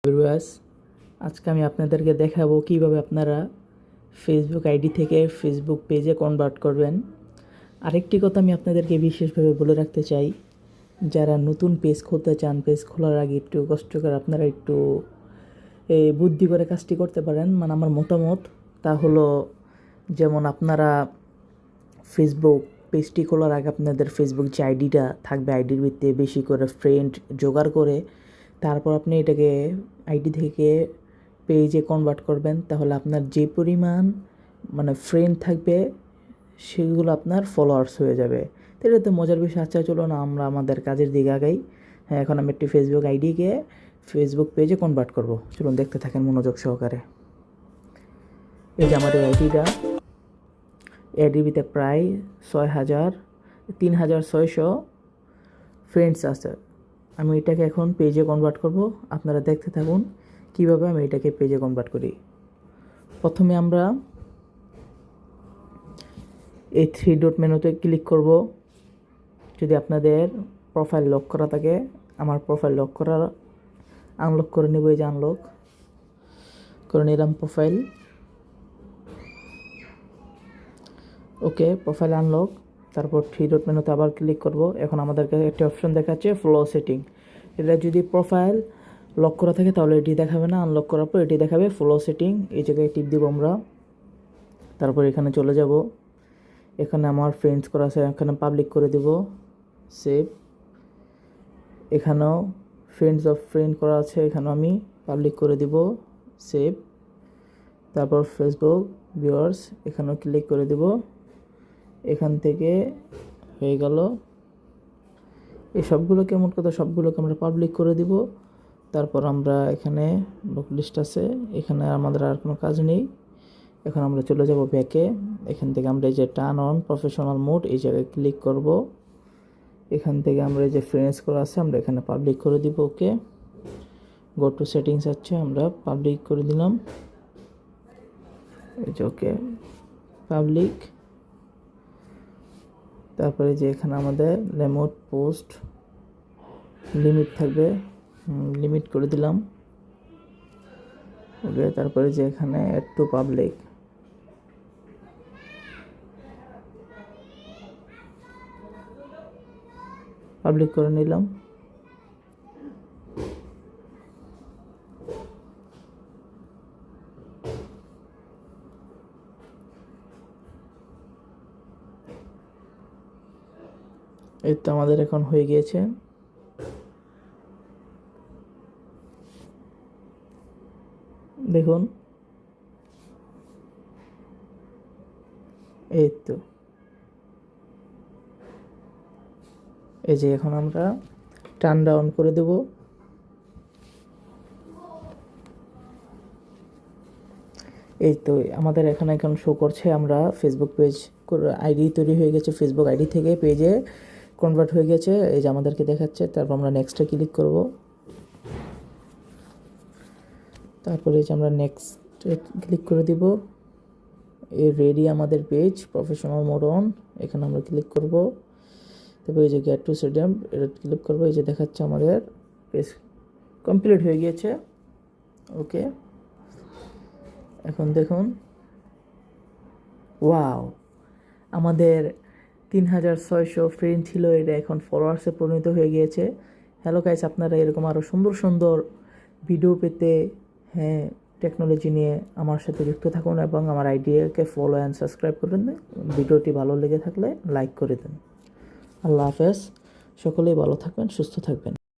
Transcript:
Viewers, আজকে আমি আপনাদেরকে দেখাবো কিভাবে আপনারা ফেসবুক আইডি থেকে ফেসবুক পেজে কনভার্ট করবেন। আরেকটি কথা আমি আপনাদেরকে বিশেষভাবে বলে রাখতে চাই, যারা নতুন পেজ খুলতে চান, পেজ খোলার আগে একটু কষ্ট করে আপনারা একটু বুদ্ধি করে কাজটি করতে পারেন। মানে আমার মতামত তা হলো, যেমন আপনারা ফেসবুক পেজটি খোলার আগে আপনাদের ফেসবুক যে আইডিটা থাকবে, আইডির ভিত্তিতে বেশি করে ফ্রেন্ড জোগাড় করে তারপর আপনি এটাকে আইডি থেকে পেজে কনভার্ট করবেন। তাহলে আপনার যে পরিমাণ ফ্রেন্ড থাকবে সেগুলো আপনার ফলোয়ার্স হয়ে যাবে। তো এটা তো মজার বিষয়। আচ্ছা চলো না আমরা আমাদের কাজের দিকে আগাই। হ্যাঁ, এখন আমি একটি ফেসবুক আইডিকে ফেসবুক পেজে কনভার্ট করব। চলুন দেখতে থাকেন মনোযোগ সহকারে। এই যে আমাদের আইডিটা, এডিবিতে প্রায় 3,600 ফ্রেন্ডস আছে। আমি এটাকে এখন পেজে কনভার্ট করব। আপনারা দেখতে থাকুন কিভাবে আমি এটাকে পেজে কনভার্ট করি। প্রথমে আমরা এই 3 ডট মেনুতে ক্লিক করব। যদি আপনাদের প্রোফাইল লক করা থাকে, আমার প্রোফাইল লক করা, আনলক করে নেব। এই যে আনলক করে নিলাম প্রোফাইল। ওকে, প্রোফাইল আনলক। তারপর 3 ডট মেনুতে আবার ক্লিক করব। এখন আমাদেরকে একটা অপশন দেখাচ্ছে ফ্লো সেটিং। এটা যদি প্রোফাইল লক করা থাকে তাহলে এটি দেখাবে না, আনলক করার পর এটি দেখাবে ফ্লো সেটিং। এই জায়গায় টিপ দিব আমরা। তারপর এখানে চলে যাব। এখানে আমার ফ্রেন্ডস করা আছে, এখানে পাবলিক করে দেব, সেভ। এখানেও ফ্রেন্ডস অফ ফ্রেন্ড করা আছে, এখানেও আমি পাবলিক করে দিব, সেভ। তারপর ফেসবুক ভিউয়ার্স, এখানেও ক্লিক করে দেব। এখান থেকে হয়ে গেল। এই সবগুলোকে মোট কথা সবগুলোকে আমরা পাবলিক করে দিব। তারপর আমরা এখানে বুক লিস্ট আছে, এখানে আমাদের আর কোনো কাজ নেই। এখন আমরা চলে যাব ব্যাকে। এখান থেকে আমরা এই যে টার্ন অন প্রফেশনাল মোড, এই জায়গায় ক্লিক করব। এখান থেকে আমরা এই যে ফ্রেন্ডস করা আছে আমরা এখানে পাবলিক করে দিব। ওকে, গো টু সেটিংস আছে, আমরা পাবলিক করে দিলাম। এই যে ওকে, পাবলিক। তারপরে যে এখানে আমাদের রিমোট পোস্ট লিমিট থাকবে, লিমিট করে দিলাম। ওকে, তারপরে যে এখানে অ্যাড টু পাবলিক, পাবলিক করে নিলাম। এই তো আমাদের এখন হয়ে গিয়েছে। দেখুন, এই তো এই যে এখন আমরা টার্ন ডাউন করে দেব। এই তো আমাদের এখানে এখন শো করছে আমরা ফেসবুক পেজ আইডি তৈরি হয়ে গেছে, ফেসবুক আইডি থেকে পেজে কনভার্ট হয়ে গেছে। এই যে আমাদেরকে দেখাচ্ছে। তারপর আমরা নেক্সটে ক্লিক করব। তারপরে যে আমরা নেক্সটে ক্লিক করে দিব। এই রেডি আমাদের পেজ প্রফেশনাল মোড অন, এখানে আমরা ক্লিক করব। তারপর এই যে গেট টু সেটিং, এটা ক্লিক করবো। এই যে দেখাচ্ছে আমাদের পেজ কমপ্লিট হয়ে গিয়েছে। ওকে, এখন দেখুন, ওয়াও, আমাদের 3,600 ফ্রেন্ড ছিল, এটা এখন ফলোয়ার্সে পরিণত হয়ে গিয়েছে। হ্যালো গাইস, আপনারা এরকম আরও সুন্দর সুন্দর ভিডিও পেতে, হ্যাঁ, টেকনোলজি নিয়ে আমার সাথে যুক্ত থাকুন এবং আমার আইডিয়াকে ফলো অ্যান্ড সাবস্ক্রাইব করে দিন। ভিডিওটি ভালো লেগে থাকলে লাইক করে দিন। আল্লাহ হাফেজ, সকলেই ভালো থাকবেন, সুস্থ থাকবেন।